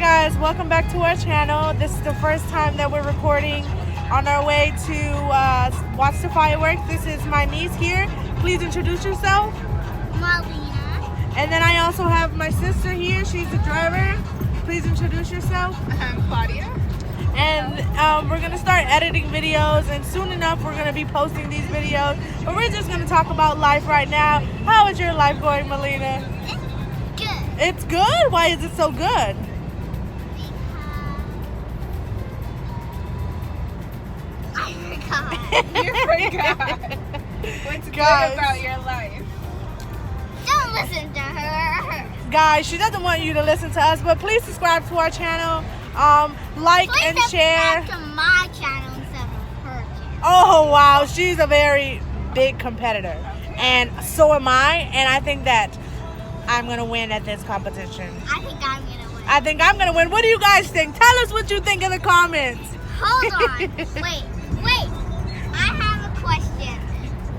guys, welcome back to our channel. This is the first time that we're recording on our way to watch the fireworks. This is my niece here. Please introduce yourself. Marlena. And then I also have my sister here. She's the driver. Please introduce yourself. I'm Claudia. And we're going to start editing videos, and soon enough we're going to be posting these videos. But we're just going to talk about life right now. How is your life going, Melina? Good. It's good? Why is it so good? I forgot. You forgot. What's good Guys. about your life? Don't listen to her. Guys, she doesn't want you to listen to us, but please subscribe to our channel. Like Please and share. subscribe to my channel instead of her channel. Oh wow, she's a very big competitor, and so am I. And I think that I'm gonna win at this competition. I think I'm gonna win. I think I'm gonna win. What do you guys think? Tell us what you think in the comments. Hold on. Wait. I have a question.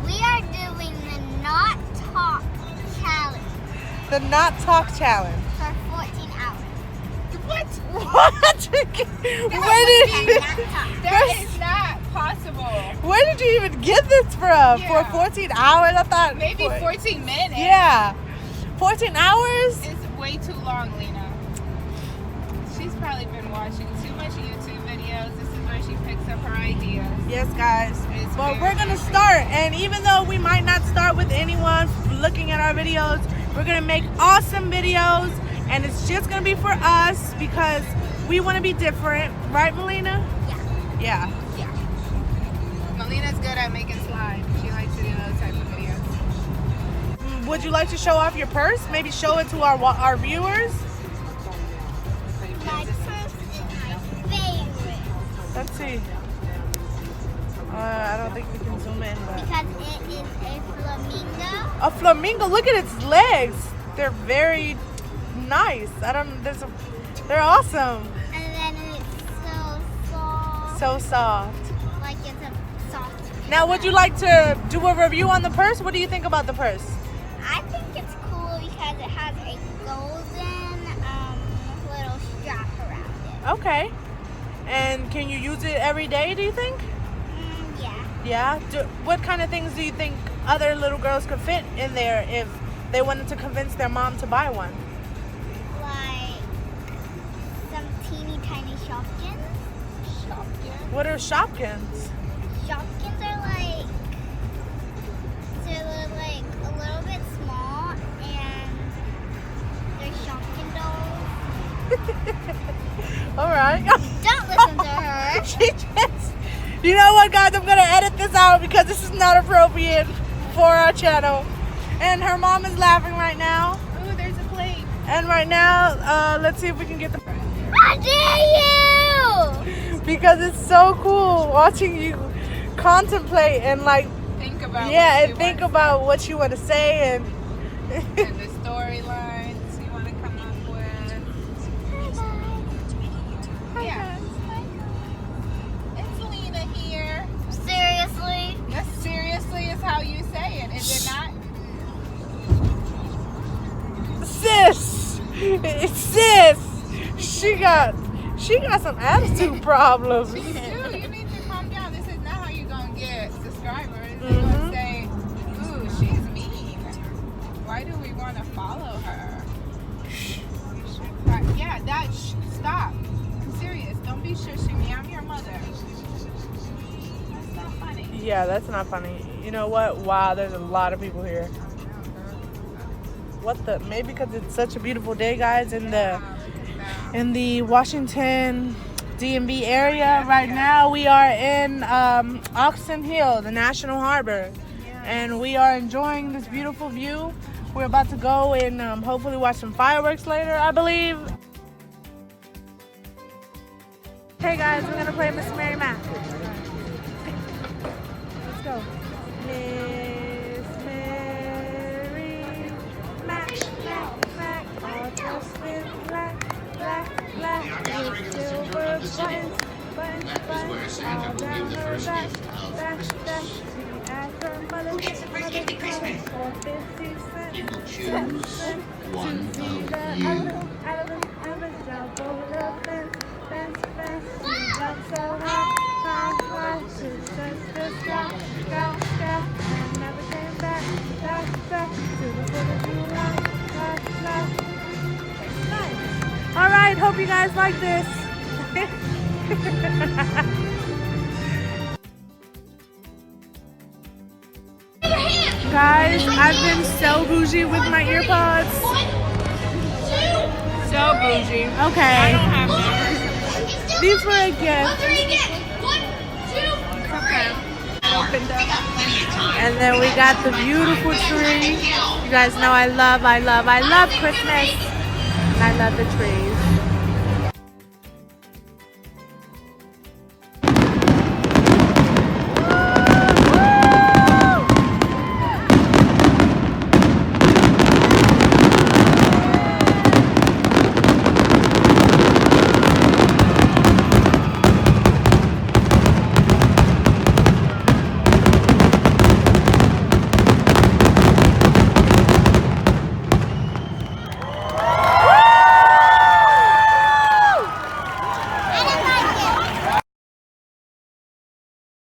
We are doing the Not Talk Challenge The Not Talk Challenge. for 14 hours. What? What? That is not possible. Where did you even get this from? Yeah. For 14 hours? I thought Maybe 14 minutes. Yeah. 14 hours? It's way too long, Lena. She's probably been watching too much YouTube videos. This is where she picks up her ideas. Yes, guys. It's But very we're going to start. And even though we might not start with anyone looking at our videos, we're going to make awesome videos. And it's just going to be for us because we want to be different. Right, Melina? Yeah. Yeah. Melina's good at making slides. She likes to do those type of videos. Would you like to show off your purse? Maybe show it to our viewers? My purse is my favorite Let's see. I don't think we can zoom in, but because it is a flamingo. a flamingo. Look at its legs. They're very nice. They're awesome. And then it's so soft. So soft. Like it's a soft. Now, would you like to do a review on the purse? What do you think about the purse? I think it's cool because it has a golden little strap around it. Okay. And can you use it every day, do you think? Yeah. Yeah. What kind of things do you think other little girls could fit in there if they wanted to convince their mom to buy one? Like some teeny tiny Shopkins. What are Shopkins? Shopkins are like they're like a little bit small and they're Shopkin dolls. All right. Don't listen to her. She just, you know what, guys? I'm gonna edit this out because this is not appropriate for our channel. And her mom is laughing right now. Ooh, there's a plate. And right now, let's see if we can get the. How dare you! Because it's so cool watching you contemplate and like, Think about yeah, what and you think want about what you want to say and. and the storylines you want to come up with. Yeah. It's Lena here. Seriously? That seriously is how you say it, is it not? Sis, she got some attitude problems. You do. You need to calm down. This is not how you're going to get subscribers. You're going to say, ooh, she's mean. Why do we want to follow her? Yeah, stop. I'm serious. Don't be shushing me. I'm your mother. That's not funny. Yeah, that's not funny. You know what? Wow, there's a lot of people here. What the? Maybe because it's such a beautiful day, guys, in the Washington DMV area. Right now, we are in Oxon Hill, the National Harbor, and we are enjoying this beautiful view. We're about to go and hopefully watch some fireworks later, I believe. Hey guys, we're gonna play Miss Mary Mac. Let's go. Miss Mary Mac, Mac, all dressed in black, with silver buttons, all down her back, back. She asked her mother, for 50 cents. You will choose one of you. Out of the jump over the fence, fence, fence. We jumped so high, high, high. To touch the sky, sky, sky. And never came back, back, back. To the foot of July, life, life. Nice. All right, hope you guys like this. Guys, I've been so bougie with my earpods. So bougie. Okay. I don't have them. These were a gift. Opened up. And then we got the beautiful tree. You guys know I love Christmas. And I love the trees.